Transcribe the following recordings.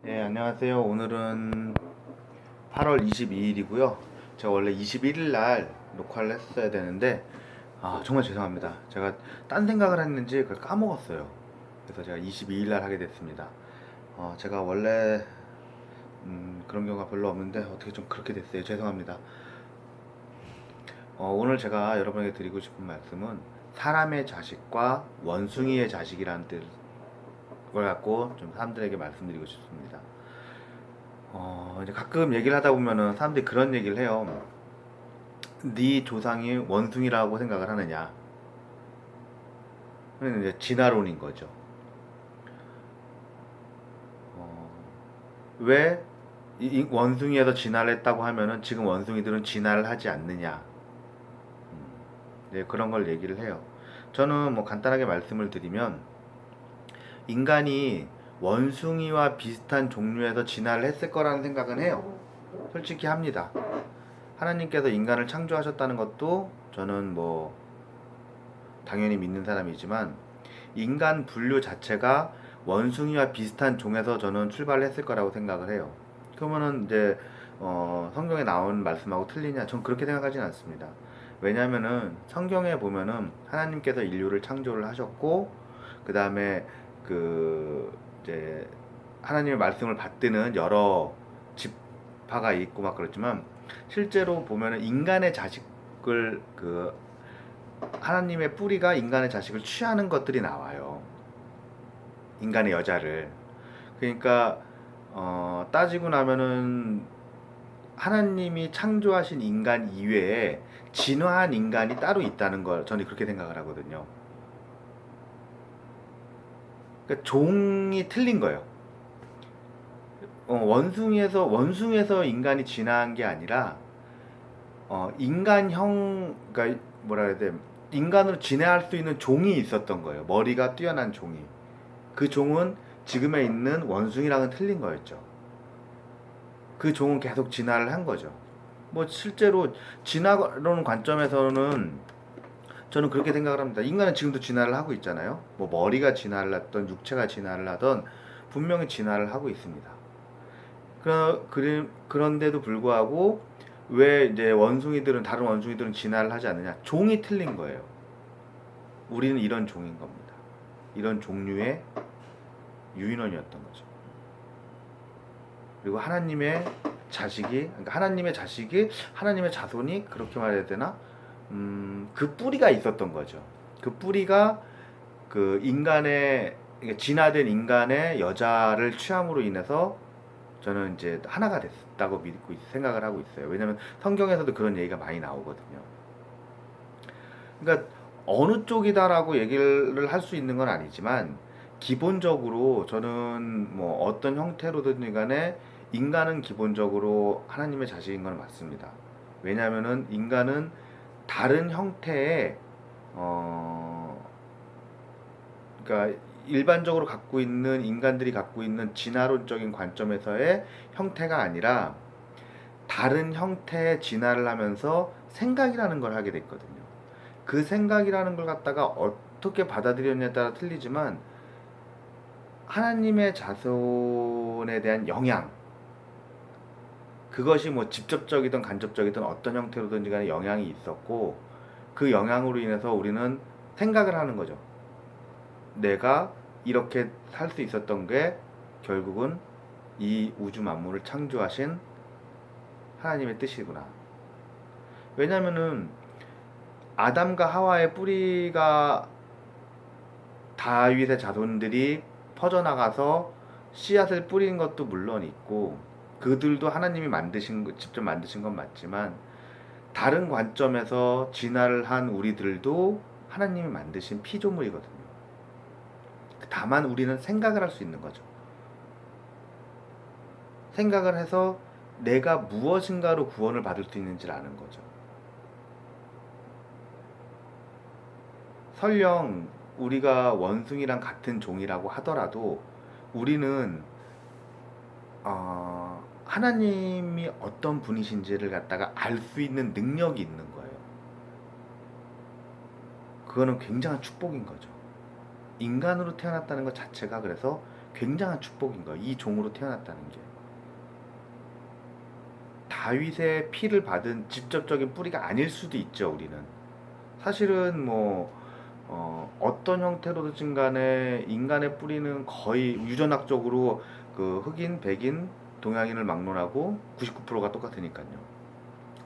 네, 안녕하세요. 오늘은 8월 22일이고요. 제가 원래 21일 날 녹화를 했어야 되는데, 정말 죄송합니다. 제가 딴 생각을 했는지 그걸 까먹었어요. 그래서 제가 22일 날 하게 됐습니다. 제가 원래 그런 경우가 별로 없는데 어떻게 좀 그렇게 됐어요. 죄송합니다. 오늘 제가 여러분에게 드리고 싶은 말씀은 사람의 자식과 원숭이의 자식이라는 뜻을 갖고 좀 사람들에게 말씀드리고 싶습니다. 이제 가끔 얘기를 하다 보면은 사람들이 그런 얘기를 해요. 네 조상이 원숭이라고 생각을 하느냐? 그는 이제 진화론인 거죠. 어, 왜 원숭이에서 진화를 했다고 하면은 지금 원숭이들은 진화를 하지 않느냐? 네, 그런 걸 얘기를 해요. 저는 뭐 간단하게 말씀을 드리면 인간이 원숭이와 비슷한 종류에서 진화를 했을 거라는 생각은 해요. 솔직히 합니다. 하나님께서 인간을 창조하셨다는 것도 저는 뭐 당연히 믿는 사람이지만 인간 분류 자체가 원숭이와 비슷한 종에서 저는 출발을 했을 거라고 생각을 해요. 그러면은 이제 성경에 나온 말씀하고 틀리냐? 전 그렇게 생각하지는 않습니다. 왜냐하면은 성경에 보면은 하나님께서 인류를 창조를 하셨고 그 다음에 그 이제 하나님의 말씀을 받드는 여러 지파가 있고 막 그렇지만 실제로 보면은 인간의 자식을 하나님의 뿌리가 인간의 자식을 취하는 것들이 나와요. 인간의 여자를. 그러니까 따지고 나면은 하나님이 창조하신 인간 이외에 진화한 인간이 따로 있다는 걸 저는 그렇게 생각을 하거든요. 그러니까 종이 틀린 거예요. 원숭이에서 인간이 진화한 게 아니라 인간형, 그러니까 뭐라 해야 돼, 인간으로 진화할 수 있는 종이 있었던 거예요. 머리가 뛰어난 종이. 그 종은 지금에 있는 원숭이랑은 틀린 거였죠. 그 종은 계속 진화를 한 거죠. 뭐 실제로 진화론 관점에서는 저는 그렇게 생각을 합니다. 인간은 지금도 진화를 하고 있잖아요. 뭐 머리가 진화를 하던 육체가 진화를 하던 분명히 진화를 하고 있습니다. 그런데도 불구하고 왜 이제 다른 원숭이들은 진화를 하지 않느냐? 종이 틀린 거예요. 우리는 이런 종인 겁니다. 이런 종류의 유인원이었던 거죠. 그리고 하나님의 자손이 그렇게 말해야 되나? 그 뿌리가 있었던 거죠. 그 뿌리가 진화된 인간의 여자를 취함으로 인해서 저는 이제 하나가 됐다고 생각을 하고 있어요. 왜냐면 성경에서도 그런 얘기가 많이 나오거든요. 그러니까 어느 쪽이다라고 얘기를 할 수 있는 건 아니지만 기본적으로 저는 뭐 어떤 형태로든 간에 인간은 기본적으로 하나님의 자식인 건 맞습니다. 왜냐하면은 인간은 다른 형태의 그러니까 일반적으로 인간들이 갖고 있는 진화론적인 관점에서의 형태가 아니라 다른 형태의 진화를 하면서 생각이라는 걸 하게 됐거든요. 그 생각이라는 걸 갖다가 어떻게 받아들였냐에 따라 틀리지만 하나님의 자손에 대한 영향, 그것이 뭐 직접적이든 간접적이든 어떤 형태로든지 간에 영향이 있었고 그 영향으로 인해서 우리는 생각을 하는 거죠. 내가 이렇게 살 수 있었던 게 결국은 이 우주 만물을 창조하신 하나님의 뜻이구나. 왜냐면은 아담과 하와의 뿌리가 다윗의 자손들이 퍼져나가서 씨앗을 뿌린 것도 물론 있고 그들도 하나님이 직접 만드신 건 맞지만 다른 관점에서 진화를 한 우리들도 하나님이 만드신 피조물이거든요. 다만 우리는 생각을 할 수 있는 거죠. 생각을 해서 내가 무엇인가로 구원을 받을 수 있는지를 아는 거죠. 설령 우리가 원숭이랑 같은 종이라고 하더라도 우리는 하나님이 어떤 분이신지를 갖다가 알 수 있는 능력이 있는 거예요. 그거는 굉장한 축복인 거죠. 인간으로 태어났다는 것 자체가 그래서 굉장한 축복인 거예요. 이 종으로 태어났다는 게. 다윗의 피를 받은 직접적인 뿌리가 아닐 수도 있죠. 우리는 사실은 뭐 어떤 형태로든 간에 인간의 뿌리는 거의 유전학적으로 그 흑인, 백인, 동양인을 막론하고 99%가 똑같으니까요.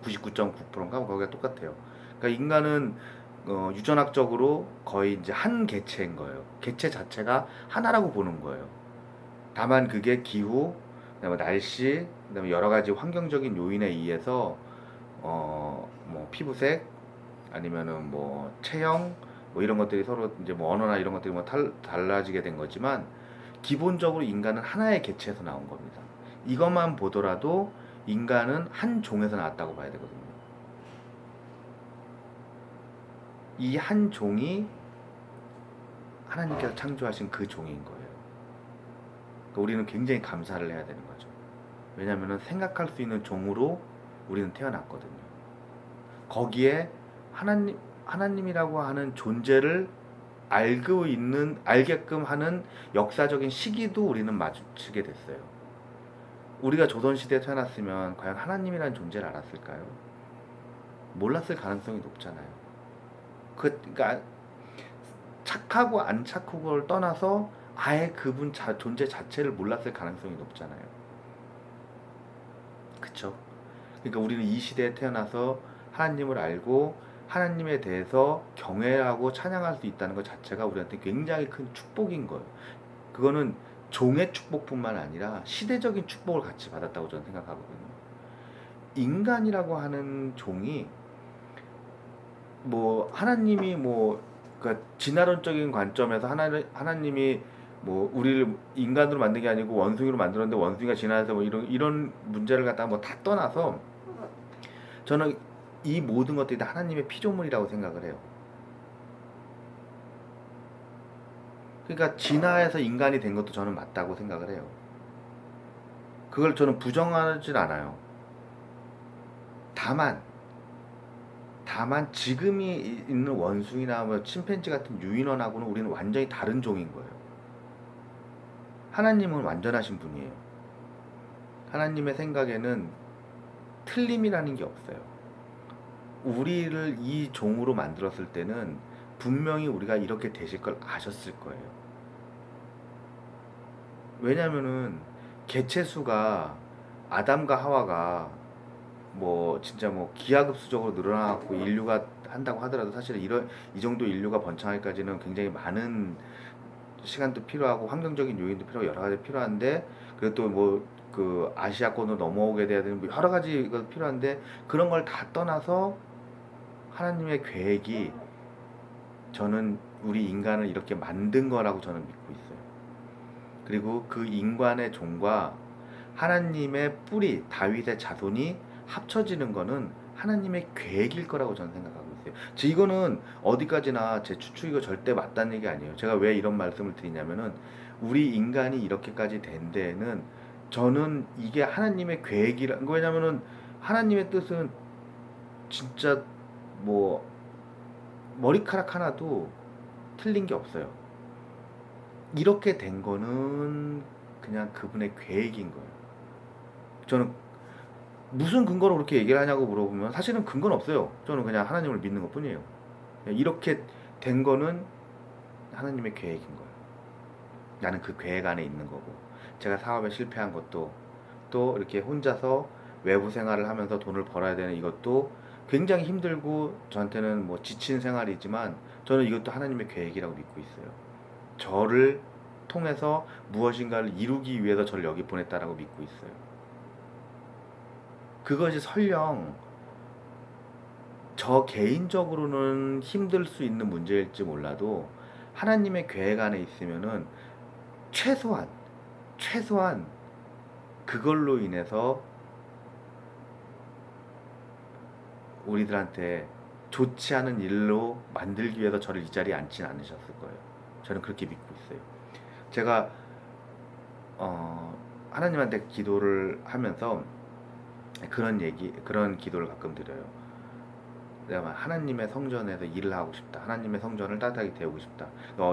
99.9%인가 거기가 똑같아요. 그러니까 인간은 유전학적으로 거의 이제 한 개체인 거예요. 개체 자체가 하나라고 보는 거예요. 다만 그게 기후, 그다음에 날씨, 그다음에 여러 가지 환경적인 요인에 의해서 뭐 피부색 아니면은 뭐 체형 뭐 이런 것들이 서로 이제 뭐 언어나 이런 것들이 뭐 달라지게 된 거지만 기본적으로 인간은 하나의 개체에서 나온 겁니다. 이것만 보더라도 인간은 한 종에서 나왔다고 봐야 되거든요. 이 한 종이 하나님께서 창조하신 그 종인 거예요. 그러니까 우리는 굉장히 감사를 해야 되는 거죠. 왜냐하면 생각할 수 있는 종으로 우리는 태어났거든요. 거기에 하나님이라고 하는 존재를 알게끔 하는 역사적인 시기도 우리는 마주치게 됐어요. 우리가 조선시대에 태어났으면 과연 하나님이라는 존재를 알았을까요? 몰랐을 가능성이 높잖아요. 그러니까 착하고 안 착하고를 떠나서 아예 그분 존재 자체를 몰랐을 가능성이 높잖아요. 그쵸? 그러니까 우리는 이 시대에 태어나서 하나님을 알고 하나님에 대해서 경외하고 찬양할 수 있다는 것 자체가 우리한테 굉장히 큰 축복인 거예요. 그거는 종의 축복뿐만 아니라 시대적인 축복을 같이 받았다고 저는 생각하거든요. 인간이라고 하는 종이 뭐 하나님이 뭐 그러니까 진화론적인 관점에서 하나님이 뭐 우리를 인간으로 만든 게 아니고 원숭이로 만들었는데 원숭이가 진화해서 뭐 이런 문제를 갖다가 뭐 다 떠나서 저는 이 모든 것들이 다 하나님의 피조물이라고 생각을 해요. 그러니까 진화해서 인간이 된 것도 저는 맞다고 생각을 해요. 그걸 저는 부정하진 않아요. 다만 지금이 있는 원숭이나 뭐 침팬지 같은 유인원하고는 우리는 완전히 다른 종인 거예요. 하나님은 완전하신 분이에요. 하나님의 생각에는 틀림이라는 게 없어요. 우리를 이 종으로 만들었을 때는 분명히 우리가 이렇게 되실 걸 아셨을 거예요. 왜냐면은 개체수가 아담과 하와가 뭐 진짜 뭐 기하급수적으로 늘어나고 인류가 한다고 하더라도 사실 이 정도 인류가 번창하기까지는 굉장히 많은 시간도 필요하고 환경적인 요인도 필요하고 여러 가지 필요한데 그래도 뭐 그 아시아권으로 넘어오게 돼야 되는 뭐 여러 가지가 필요한데 그런 걸 다 떠나서 하나님의 계획이 저는 우리 인간을 이렇게 만든 거라고 저는 믿고 있어요. 그리고 그 인간의 종과 하나님의 뿌리 다윗의 자손이 합쳐지는 거는 하나님의 계획일 거라고 저는 생각하고 있어요. 이거는 어디까지나 제 추측이고 절대 맞다는 얘기 아니에요. 제가 왜 이런 말씀을 드리냐면은 우리 인간이 이렇게까지 된 데에는 저는 이게 하나님의 계획이라. 왜냐면은 하나님의 뜻은 진짜 뭐 머리카락 하나도 틀린 게 없어요. 이렇게 된 거는 그냥 그분의 계획인 거예요. 저는 무슨 근거로 그렇게 얘기를 하냐고 물어보면 사실은 근거는 없어요. 저는 그냥 하나님을 믿는 것 뿐이에요. 이렇게 된 거는 하나님의 계획인 거예요. 나는 그 계획 안에 있는 거고 제가 사업에 실패한 것도 또 이렇게 혼자서 외부 생활을 하면서 돈을 벌어야 되는 이것도 굉장히 힘들고 저한테는 뭐 지친 생활이지만 저는 이것도 하나님의 계획이라고 믿고 있어요. 저를 통해서 무엇인가를 이루기 위해서 저를 여기 보냈다라고 믿고 있어요. 그것이 설령 저 개인적으로는 힘들 수 있는 문제일지 몰라도 하나님의 계획 안에 있으면은 최소한 그걸로 인해서 우리들한테 좋지 않은 일로 만들기 위해서 저를 이 자리에 앉진 않으셨을 거예요. 저는 그렇게 믿고 있어요. 제가 하나님한테 기도를 하면서 그런 기도를 가끔 드려요. 내가 하나님의 성전에서 일을 하고 싶다. 하나님의 성전을 따뜻하게 데우고 싶다.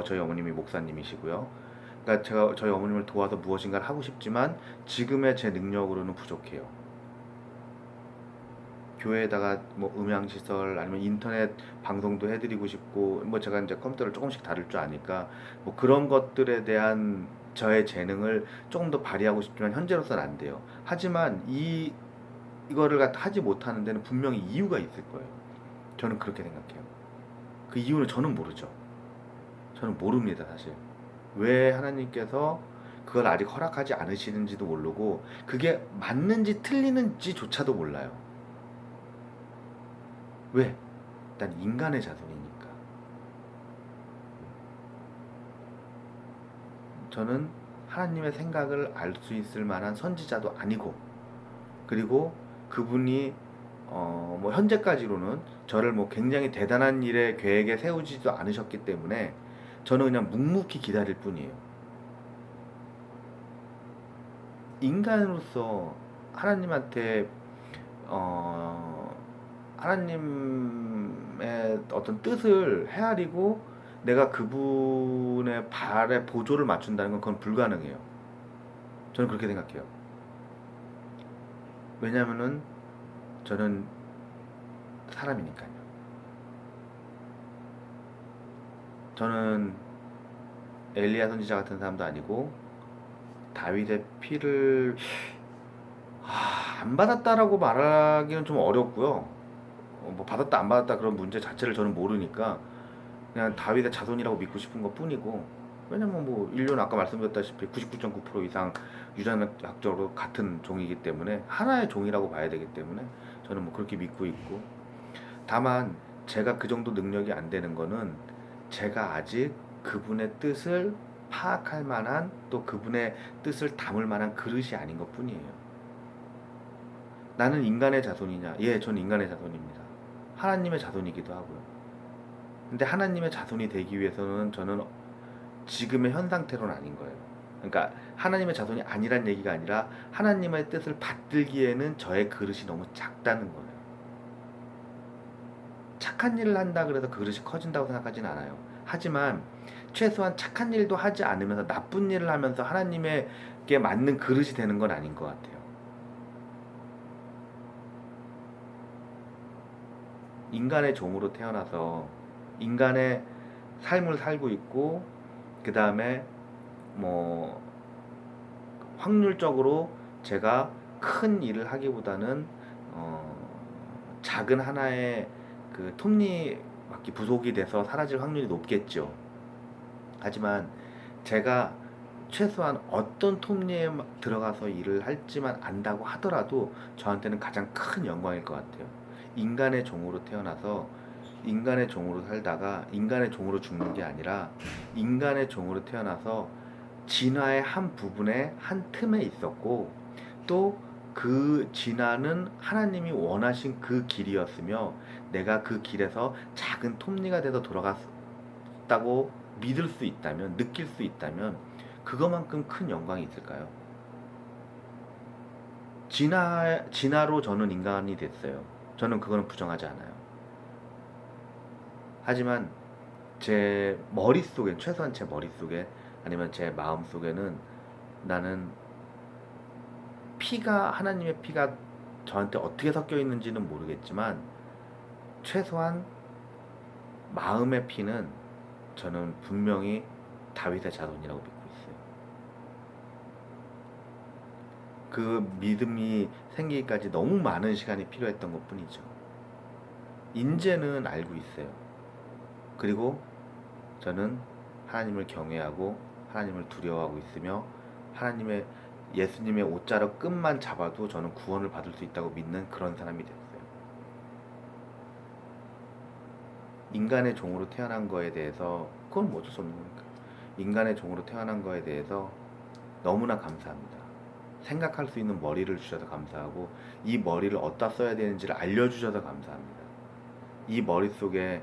저희 어머님이 목사님이시고요. 그러니까 제가 저희 어머님을 도와서 무엇인가를 하고 싶지만 지금의 제 능력으로는 부족해요. 교회에다가 뭐 음향 시설 아니면 인터넷 방송도 해드리고 싶고 뭐 제가 이제 컴퓨터를 조금씩 다룰 줄 아니까 뭐 그런 것들에 대한 저의 재능을 조금 더 발휘하고 싶지만 현재로서는 안 돼요. 하지만 이거를 갖다 하지 못하는 데는 분명히 이유가 있을 거예요. 저는 그렇게 생각해요. 그 이유는 저는 모르죠. 저는 모릅니다, 사실. 왜 하나님께서 그걸 아직 허락하지 않으시는지도 모르고 그게 맞는지 틀리는지조차도 몰라요. 왜? 일단 인간의 자손이니까. 저는 하나님의 생각을 알 수 있을 만한 선지자도 아니고, 그리고 그분이 뭐 현재까지로는 저를 뭐 굉장히 대단한 일의 계획에 세우지도 않으셨기 때문에 저는 그냥 묵묵히 기다릴 뿐이에요. 인간으로서 하나님한테 하나님의 어떤 뜻을 헤아리고 내가 그분의 발에 보조를 맞춘다는 건 그건 불가능해요. 저는 그렇게 생각해요. 왜냐면은 저는 사람이니까요. 저는 엘리야 선지자 같은 사람도 아니고 다윗의 피를 안 받았다라고 말하기는 좀 어렵고요. 뭐 받았다 안 받았다 그런 문제 자체를 저는 모르니까 그냥 다윗의 자손이라고 믿고 싶은 것 뿐이고, 왜냐면 뭐 인류는 아까 말씀드렸다시피 99.9% 이상 유전학적으로 같은 종이기 때문에 하나의 종이라고 봐야 되기 때문에 저는 뭐 그렇게 믿고 있고, 다만 제가 그 정도 능력이 안 되는 거는 제가 아직 그분의 뜻을 파악할 만한, 또 그분의 뜻을 담을 만한 그릇이 아닌 것 뿐이에요. 나는 인간의 자손이냐? 예, 전 인간의 자손입니다. 하나님의 자손이기도 하고요. 근데 하나님의 자손이 되기 위해서는 저는 지금의 현 상태로는 아닌 거예요. 그러니까 하나님의 자손이 아니란 얘기가 아니라 하나님의 뜻을 받들기에는 저의 그릇이 너무 작다는 거예요. 착한 일을 한다 그래서 그 그릇이 커진다고 생각하진 않아요. 하지만 최소한 착한 일도 하지 않으면서 나쁜 일을 하면서 하나님에게 맞는 그릇이 되는 건 아닌 것 같아요. 인간의 종으로 태어나서 인간의 삶을 살고 있고, 그 다음에 뭐 확률적으로 제가 큰 일을 하기보다는 작은 하나의 그 톱니바퀴 부속이 돼서 사라질 확률이 높겠죠. 하지만 제가 최소한 어떤 톱니에 들어가서 일을 할지만 안다고 하더라도 저한테는 가장 큰 영광일 것 같아요. 인간의 종으로 태어나서 인간의 종으로 살다가 인간의 종으로 죽는 게 아니라 인간의 종으로 태어나서 진화의 한 부분에 한 틈에 있었고, 또 그 진화는 하나님이 원하신 그 길이었으며 내가 그 길에서 작은 톱니가 돼서 돌아갔다고 믿을 수 있다면, 느낄 수 있다면 그거만큼 큰 영광이 있을까요? 진화로 저는 인간이 됐어요. 저는 그거는 부정하지 않아요. 하지만 제 머릿속에, 최소한 제 머릿속에 아니면 제 마음속에는 나는 하나님의 피가 저한테 어떻게 섞여 있는지는 모르겠지만 최소한 마음의 피는 저는 분명히 다윗의 자손이라고 믿고 있어요. 그 믿음이 생기기까지 너무 많은 시간이 필요했던 것 뿐이죠. 인제는 알고 있어요. 그리고 저는 하나님을 경외하고 하나님을 두려워하고 있으며 예수님의 옷자락 끈만 잡아도 저는 구원을 받을 수 있다고 믿는 그런 사람이 됐어요. 인간의 종으로 태어난 거에 대해서 그건 뭐 어쩔 수 없는 거니까. 인간의 종으로 태어난 거에 대해서 너무나 감사합니다. 생각할 수 있는 머리를 주셔서 감사하고 이 머리를 어디다 써야 되는지를 알려주셔서 감사합니다. 이 머릿속에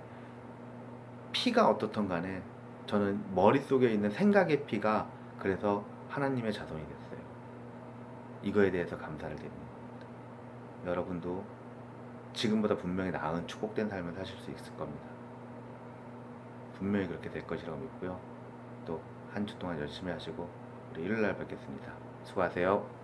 피가 어떻든 간에 저는 머릿속에 있는 생각의 피가 그래서 하나님의 자손이 됐어요. 이거에 대해서 감사를 드립니다. 여러분도 지금보다 분명히 나은 축복된 삶을 사실 수 있을 겁니다. 분명히 그렇게 될 것이라고 믿고요. 또 한 주 동안 열심히 하시고 우리 일요일 날 뵙겠습니다. 수고하세요.